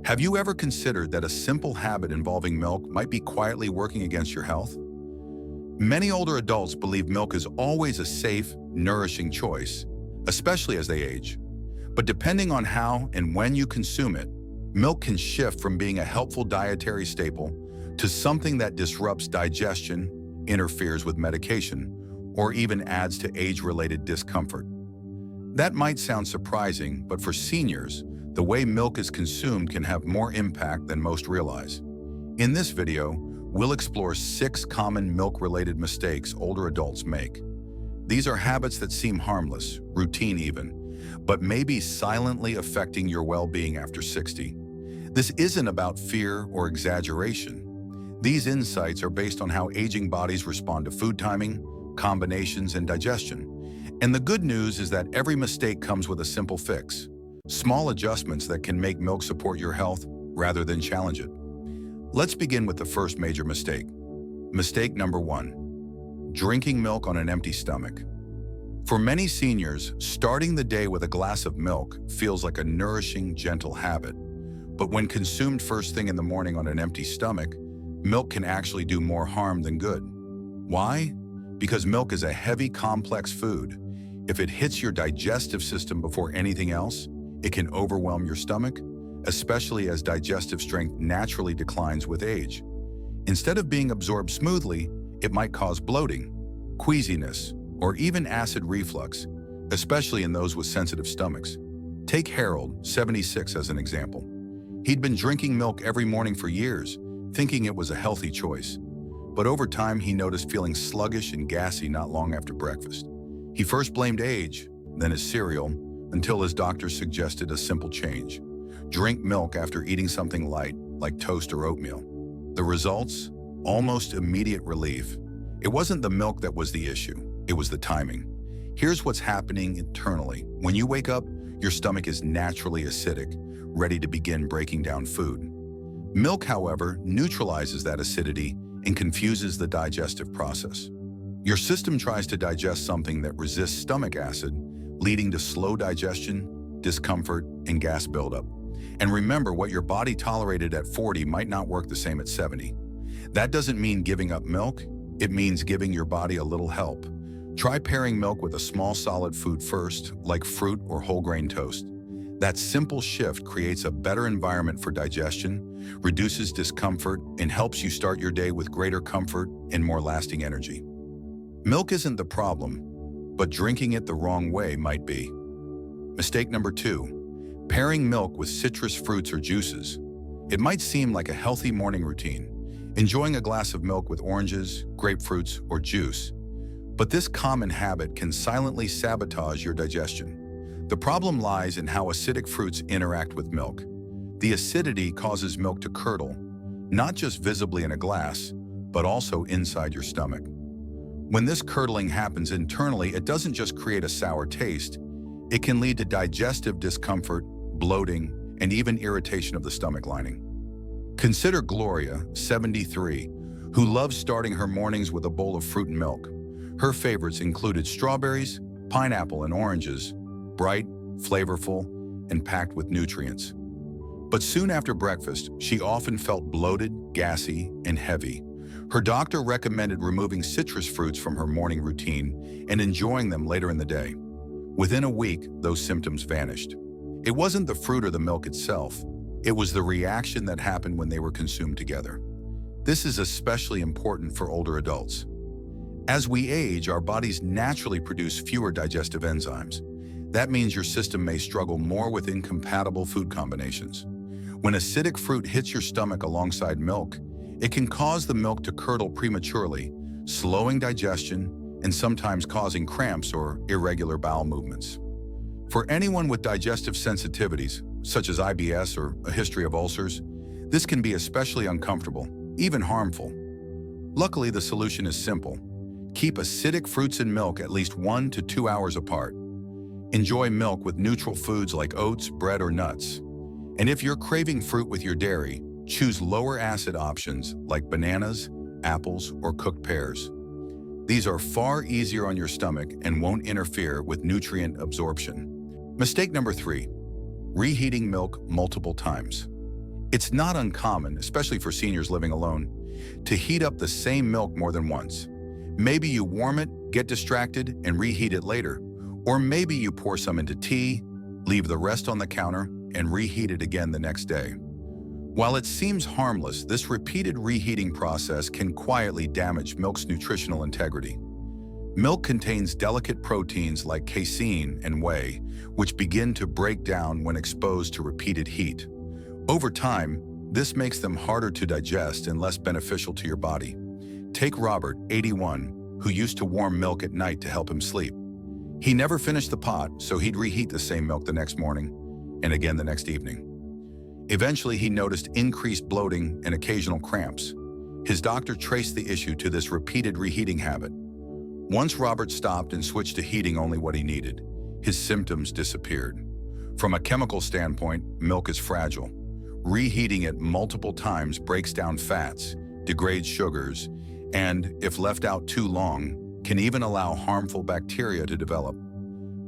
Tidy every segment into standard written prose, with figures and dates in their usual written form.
Have you ever considered that a simple habit involving milk might be quietly working against your health? Many older adults believe milk is always a safe, nourishing choice, especially as they age. But depending on how and when you consume it, milk can shift from being a helpful dietary staple to something that disrupts digestion, interferes with medication, or even adds to age-related discomfort. That might sound surprising, but for seniors, the way milk is consumed can have more impact than most realize. In this video, we'll explore 6 common milk-related mistakes older adults make. These are habits that seem harmless, routine even, but may be silently affecting your well-being after 60. This isn't about fear or exaggeration. These insights are based on how aging bodies respond to food timing, combinations, and digestion. And the good news is that every mistake comes with a simple fix. Small adjustments that can make milk support your health rather than challenge it. Let's begin with the first major mistake. Mistake number 1. Drinking milk on an empty stomach. For many seniors, starting the day with a glass of milk feels like a nourishing, gentle habit. But when consumed first thing in the morning on an empty stomach, milk can actually do more harm than good. Why? Because milk is a heavy, complex food. If it hits your digestive system before anything else, it can overwhelm your stomach, especially as digestive strength naturally declines with age. Instead of being absorbed smoothly, it might cause bloating, queasiness, or even acid reflux, especially in those with sensitive stomachs. Take Harold, 76, as an example. He'd been drinking milk every morning for years, thinking it was a healthy choice. But over time, he noticed feeling sluggish and gassy not long after breakfast. He first blamed age, then his cereal, until his doctor suggested a simple change. Drink milk after eating something light, like toast or oatmeal. The results? Almost immediate relief. It wasn't the milk that was the issue, it was the timing. Here's what's happening internally. When you wake up, your stomach is naturally acidic, ready to begin breaking down food. Milk, however, neutralizes that acidity and confuses the digestive process. Your system tries to digest something that resists stomach acid, leading to slow digestion, discomfort, and gas buildup. And remember, what your body tolerated at 40 might not work the same at 70. That doesn't mean giving up milk, it means giving your body a little help. Try pairing milk with a small solid food first, like fruit or whole grain toast. That simple shift creates a better environment for digestion, reduces discomfort, and helps you start your day with greater comfort and more lasting energy. Milk isn't the problem, but drinking it the wrong way might be. Mistake number 2, pairing milk with citrus fruits or juices. It might seem like a healthy morning routine, enjoying a glass of milk with oranges, grapefruits, or juice. But this common habit can silently sabotage your digestion. The problem lies in how acidic fruits interact with milk. The acidity causes milk to curdle, not just visibly in a glass, but also inside your stomach. When this curdling happens internally, it doesn't just create a sour taste, it can lead to digestive discomfort, bloating, and even irritation of the stomach lining. Consider Gloria, 73, who loves starting her mornings with a bowl of fruit and milk. Her favorites included strawberries, pineapple, and oranges, bright, flavorful, and packed with nutrients. But soon after breakfast, she often felt bloated, gassy, and heavy. Her doctor recommended removing citrus fruits from her morning routine and enjoying them later in the day. Within a week, those symptoms vanished. It wasn't the fruit or the milk itself, it was the reaction that happened when they were consumed together. This is especially important for older adults. As we age, our bodies naturally produce fewer digestive enzymes. That means your system may struggle more with incompatible food combinations. When acidic fruit hits your stomach alongside milk, it can cause the milk to curdle prematurely, slowing digestion and sometimes causing cramps or irregular bowel movements. For anyone with digestive sensitivities, such as IBS or a history of ulcers, this can be especially uncomfortable, even harmful. Luckily, the solution is simple. Keep acidic fruits and milk at least 1 to 2 hours apart. Enjoy milk with neutral foods like oats, bread, or nuts. And if you're craving fruit with your dairy, choose lower acid options like bananas, apples, or cooked pears. These are far easier on your stomach and won't interfere with nutrient absorption. Mistake number 3, reheating milk multiple times. It's not uncommon, especially for seniors living alone, to heat up the same milk more than once. Maybe you warm it, get distracted, and reheat it later. Or maybe you pour some into tea, leave the rest on the counter, and reheat it again the next day. While it seems harmless, this repeated reheating process can quietly damage milk's nutritional integrity. Milk contains delicate proteins like casein and whey, which begin to break down when exposed to repeated heat. Over time, this makes them harder to digest and less beneficial to your body. Take Robert, 81, who used to warm milk at night to help him sleep. He never finished the pot, so he'd reheat the same milk the next morning and again the next evening. Eventually, he noticed increased bloating and occasional cramps. His doctor traced the issue to this repeated reheating habit. Once Robert stopped and switched to heating only what he needed, his symptoms disappeared. From a chemical standpoint, milk is fragile. Reheating it multiple times breaks down fats, degrades sugars, and, if left out too long, can even allow harmful bacteria to develop,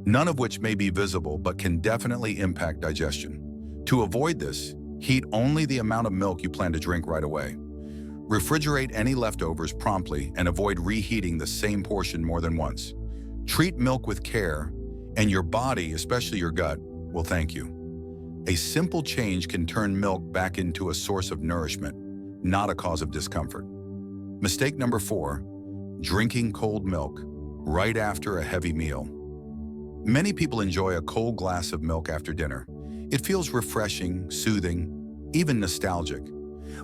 none of which may be visible but can definitely impact digestion. To avoid this, heat only the amount of milk you plan to drink right away. Refrigerate any leftovers promptly and avoid reheating the same portion more than once. Treat milk with care, and your body, especially your gut, will thank you. A simple change can turn milk back into a source of nourishment, not a cause of discomfort. Mistake number 4, drinking cold milk right after a heavy meal. Many people enjoy a cold glass of milk after dinner. It feels refreshing, soothing, even nostalgic.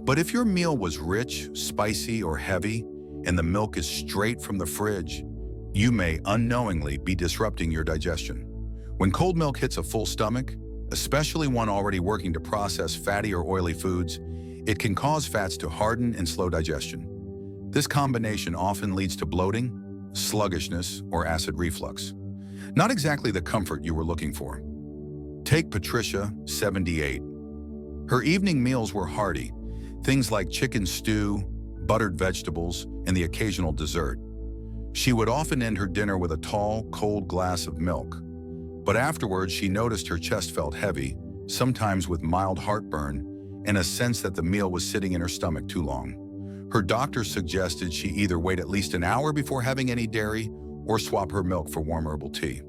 But if your meal was rich, spicy, or heavy, and the milk is straight from the fridge, you may unknowingly be disrupting your digestion. When cold milk hits a full stomach, especially one already working to process fatty or oily foods, it can cause fats to harden and slow digestion. This combination often leads to bloating, sluggishness, or acid reflux. Not exactly the comfort you were looking for. Take Patricia, 78. Her evening meals were hearty, things like chicken stew, buttered vegetables, and the occasional dessert. She would often end her dinner with a tall, cold glass of milk. But afterwards, she noticed her chest felt heavy, sometimes with mild heartburn, and a sense that the meal was sitting in her stomach too long. Her doctor suggested she either wait at least an hour before having any dairy or swap her milk for warm herbal tea.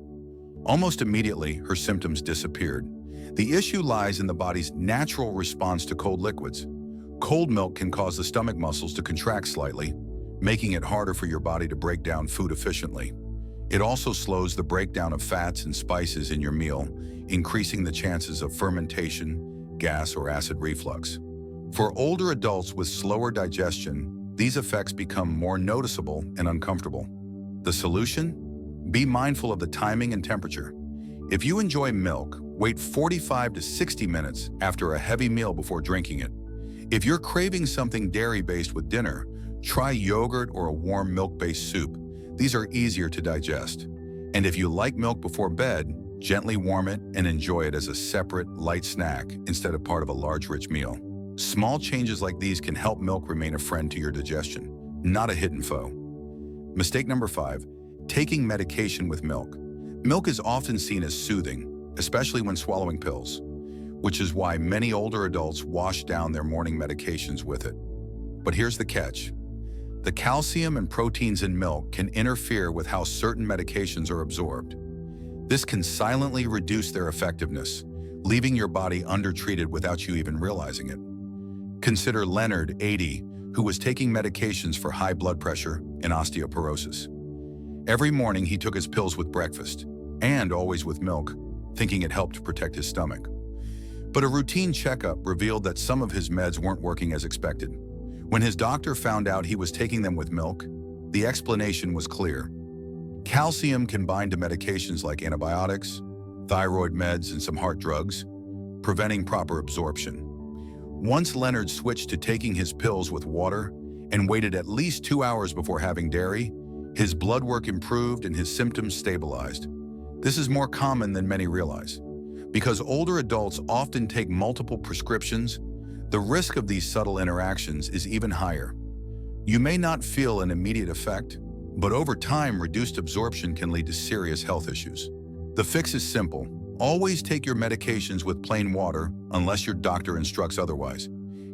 Almost immediately, her symptoms disappeared. The issue lies in the body's natural response to cold liquids. Cold milk can cause the stomach muscles to contract slightly, making it harder for your body to break down food efficiently. It also slows the breakdown of fats and spices in your meal, increasing the chances of fermentation, gas, or acid reflux. For older adults with slower digestion, these effects become more noticeable and uncomfortable. The solution? Be mindful of the timing and temperature. If you enjoy milk, wait 45 to 60 minutes after a heavy meal before drinking it. If you're craving something dairy-based with dinner, try yogurt or a warm milk-based soup. These are easier to digest. And if you like milk before bed, gently warm it and enjoy it as a separate, light snack instead of part of a large, rich meal. Small changes like these can help milk remain a friend to your digestion, not a hidden foe. Mistake number 5, taking medication with milk. Milk is often seen as soothing, especially when swallowing pills, which is why many older adults wash down their morning medications with it. But here's the catch. The calcium and proteins in milk can interfere with how certain medications are absorbed. This can silently reduce their effectiveness, leaving your body undertreated without you even realizing it. Consider Leonard, 80, who was taking medications for high blood pressure and osteoporosis. Every morning he took his pills with breakfast, and always with milk, thinking it helped to protect his stomach. But a routine checkup revealed that some of his meds weren't working as expected. When his doctor found out he was taking them with milk, the explanation was clear. Calcium can bind to medications like antibiotics, thyroid meds, and some heart drugs, preventing proper absorption. Once Leonard switched to taking his pills with water and waited at least 2 hours before having dairy, his blood work improved and his symptoms stabilized. This is more common than many realize. Because older adults often take multiple prescriptions, the risk of these subtle interactions is even higher. You may not feel an immediate effect, but over time, reduced absorption can lead to serious health issues. The fix is simple. Always take your medications with plain water unless your doctor instructs otherwise.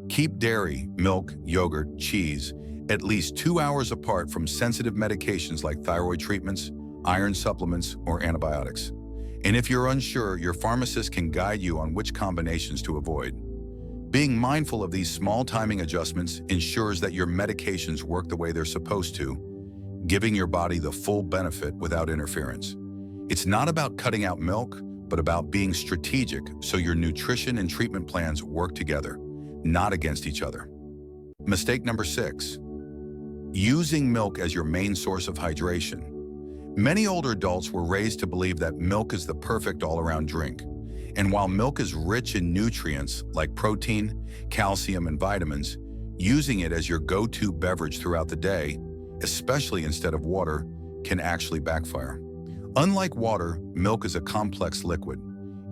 Keep dairy, milk, yogurt, cheese at least 2 hours apart from sensitive medications like thyroid treatments, iron supplements, or antibiotics. And if you're unsure, your pharmacist can guide you on which combinations to avoid. Being mindful of these small timing adjustments ensures that your medications work the way they're supposed to, giving your body the full benefit without interference. It's not about cutting out milk, but about being strategic so your nutrition and treatment plans work together, not against each other. Mistake number 6. Using milk as your main source of hydration. Many older adults were raised to believe that milk is the perfect all-around drink. And while milk is rich in nutrients like protein, calcium, and vitamins, using it as your go-to beverage throughout the day, especially instead of water, can actually backfire. Unlike water, milk is a complex liquid.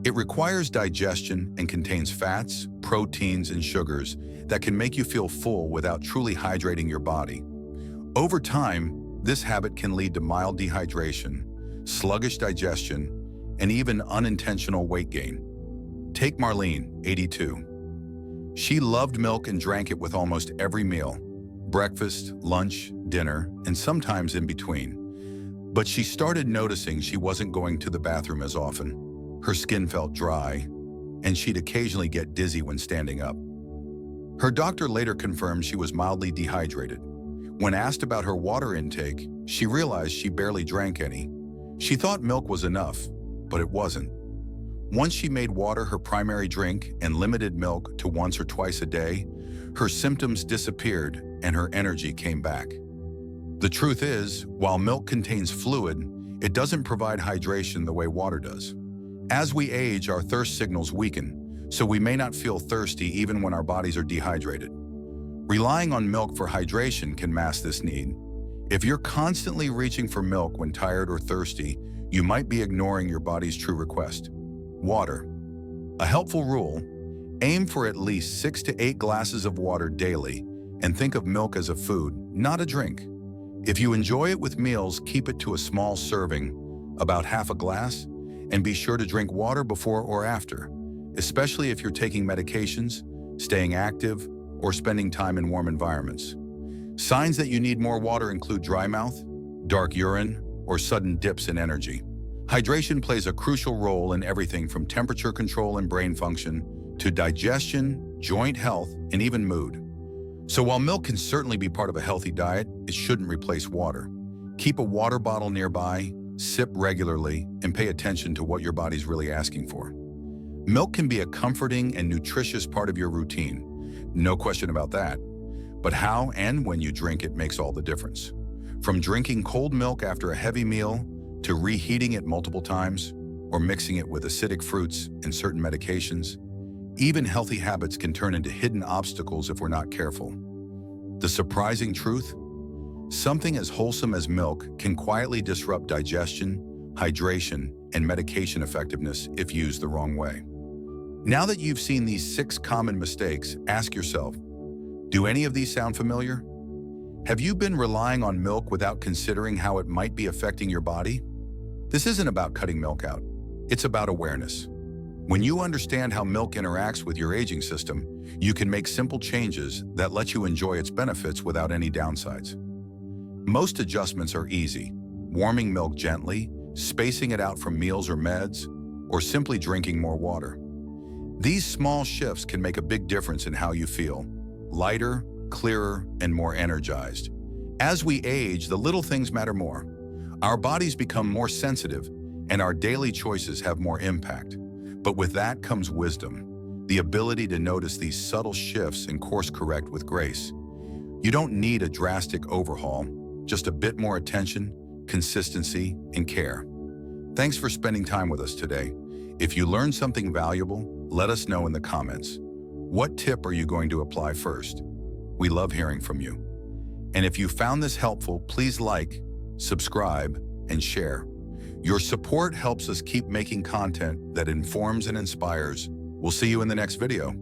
It requires digestion and contains fats, proteins, and sugars that can make you feel full without truly hydrating your body. Over time, this habit can lead to mild dehydration, sluggish digestion, and even unintentional weight gain. Take Marlene, 82. She loved milk and drank it with almost every meal, breakfast, lunch, dinner, and sometimes in between. But she started noticing she wasn't going to the bathroom as often. Her skin felt dry, and she'd occasionally get dizzy when standing up. Her doctor later confirmed she was mildly dehydrated. When asked about her water intake, she realized she barely drank any. She thought milk was enough, but it wasn't. Once she made water her primary drink and limited milk to once or twice a day, her symptoms disappeared and her energy came back. The truth is, while milk contains fluid, it doesn't provide hydration the way water does. As we age, our thirst signals weaken, so we may not feel thirsty even when our bodies are dehydrated. Relying on milk for hydration can mask this need. If you're constantly reaching for milk when tired or thirsty, you might be ignoring your body's true request. Water. A helpful rule: aim for at least 6 to 8 glasses of water daily, and think of milk as a food, not a drink. If you enjoy it with meals, keep it to a small serving, about half a glass, and be sure to drink water before or after, especially if you're taking medications, staying active, or spending time in warm environments. Signs that you need more water include dry mouth, dark urine, or sudden dips in energy. Hydration plays a crucial role in everything from temperature control and brain function to digestion, joint health, and even mood. So while milk can certainly be part of a healthy diet, it shouldn't replace water. Keep a water bottle nearby, sip regularly, and pay attention to what your body's really asking for. Milk can be a comforting and nutritious part of your routine, no question about that. But how and when you drink it makes all the difference. From drinking cold milk after a heavy meal, to reheating it multiple times, or mixing it with acidic fruits and certain medications, even healthy habits can turn into hidden obstacles if we're not careful. The surprising truth? Something as wholesome as milk can quietly disrupt digestion, hydration, and medication effectiveness if used the wrong way. Now that you've seen these 6 common mistakes, ask yourself, do any of these sound familiar? Have you been relying on milk without considering how it might be affecting your body? This isn't about cutting milk out. It's about awareness. When you understand how milk interacts with your aging system, you can make simple changes that let you enjoy its benefits without any downsides. Most adjustments are easy: warming milk gently, spacing it out from meals or meds, or simply drinking more water. These small shifts can make a big difference in how you feel: lighter, clearer, and more energized. As we age, the little things matter more. Our bodies become more sensitive, and our daily choices have more impact. But with that comes wisdom, the ability to notice these subtle shifts and course correct with grace. You don't need a drastic overhaul, just a bit more attention, consistency, and care. Thanks for spending time with us today. If you learned something valuable, let us know in the comments. What tip are you going to apply first? We love hearing from you. And if you found this helpful, please like, subscribe, and share. Your support helps us keep making content that informs and inspires. We'll see you in the next video.